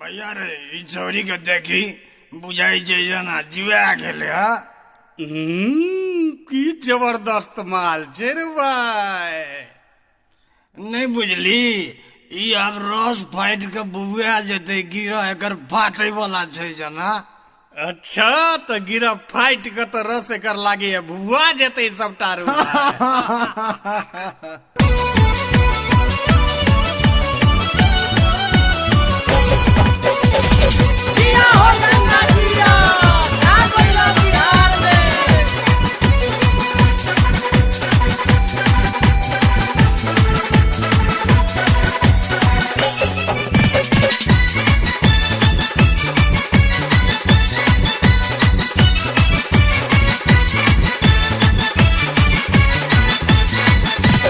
यार ई छोरी के देखी बुझाई जे जना जुआ खेले हा। की जबरदस्त माल छे रे भाई। नहीं बुझली ई अब रस फाइट के बुआ जेते गिरा एकर फाटे वाला छे जना। अच्छा तो गिरा फाइट के तो रस एकर लागे है भुआ जेते सबटा रे।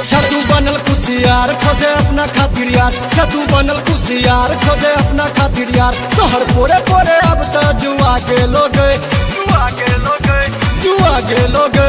छतू बनल कुशियार खोदे अपना खातिर यार, छतू बनल कुशियार खोदे अपना खातिर यार। तोहर पोरे पोरे अब तो जुआ के लोगे, जुआ के लोगे, जुआ के लोगे।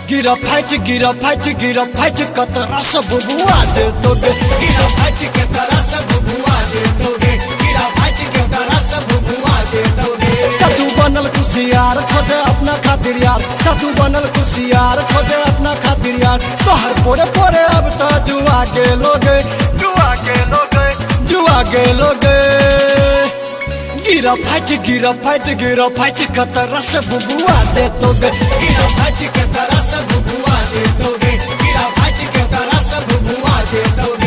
गिरा फाइट गिरा फाइट गिरा फाइट का तरह सब बुआ दे दोगे। गिरा फाइट के तरह सब बुआ दे दोगे। गिरा फाइट के तरह सब बुआ दे दोगे। छतू बनल कुशियार खोदे अपना खातिर यार, छतू बनल कुशियार खोदे अपना खातिर यार। तोहर पोरे पोरे अब तो जुआ के लोगे, जुआ के लोगे, जुआ के लोगे। गिरा फाइट गिरा फाइट गिरा फाइट का तरह से बुआ दे दोगे। गिरा फाइट के तरह से बुआ दे दोगे। गिरा फाइट के तरह से बुआ दे दोगे।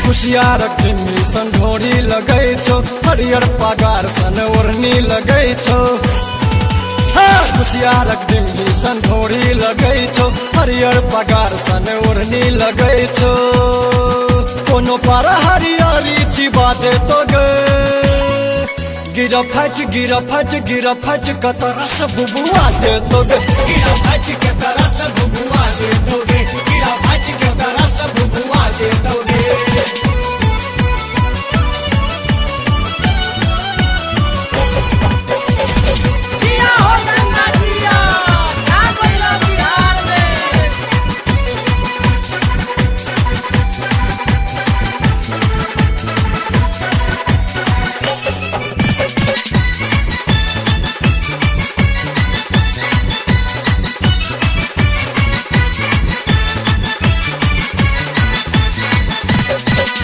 कुशियार खिन्नी सन ढोरी लगै छो, हरियर पगार सन ओढ़नी लगै छो। कुशियार खिन्नी सन ढोरी लगै छो, हरियर पगार सन ओढ़नी लगै छो। कोनो पर हरियरी चिबा दे तो गे। गिरा फाइट गिरा फाइट गिरा फाइट का तरह से बुआ दे तो गे। गिरा फाइट के तरह से बुआ दे दोगे। गिरा फाइट के तरह से बुआ दे दोगे।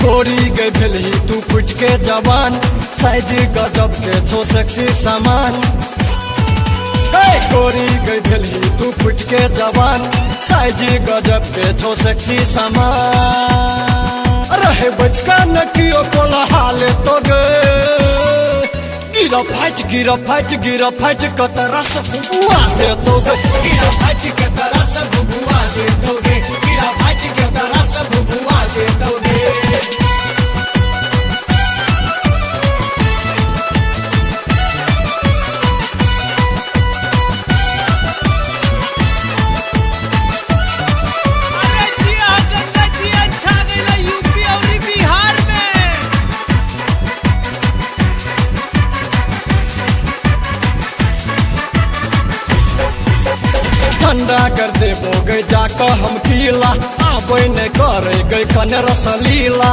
गोरी गई भेली तू फुट के जवान, साइज गजब के छो सेक्सी सामान। गोरी गई भेली तू फुट के जवान, साइज गजब के छो सेक्सी सामान। रहे बचका न कियो कोला हाले तो गे। गिरा फाइट गिरा फाइट गिरा फाइट का तरह से बुआ दे तो गे। गिरा फाइट के तरह से बुआ दे दोगे। गिरा फाइट के तरह से बुआ दे दोगे। ठंडा कर दे बोगे जाकर हम कीला, आबे ने करे गई कन रसलीला।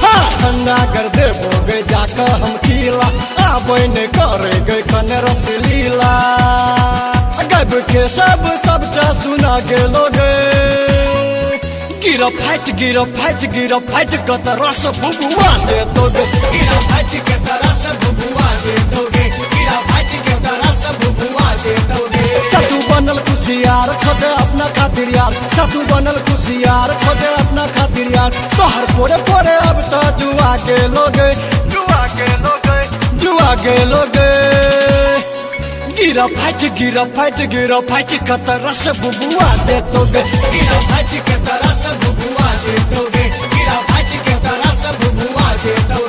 हाँ ठंडा कर दे बोगे जाकर हम कीला, आबे ने करे गई कन रसलीला। गब के सबटा सुना के लोगे। गिरा फाइट गिरा फाइट गिरा फाइट का तरह से बुआ दे दोगे। गिरा फाइट के तरह से बुआ दे दोगे। गिरा फाइट के तरह से बुआ दे दोगे। छतू बनल कुशियार खोदे अपना खातिर यार, छतू बनल कुशियार खोदे अपना खातिर यार। तोहर पोरे पोरे अब तो जुआ के लोगे, जुआ के लोगे, जुआ के लोगे। गिरा फाइट गिरा फाइट गिरा फाइट का तरह से बुआ दे दोगे। गिरा फाइट के तरह से बुआ दे दोगे। गिरा फाइट के तरह से बुआ दे दोगे।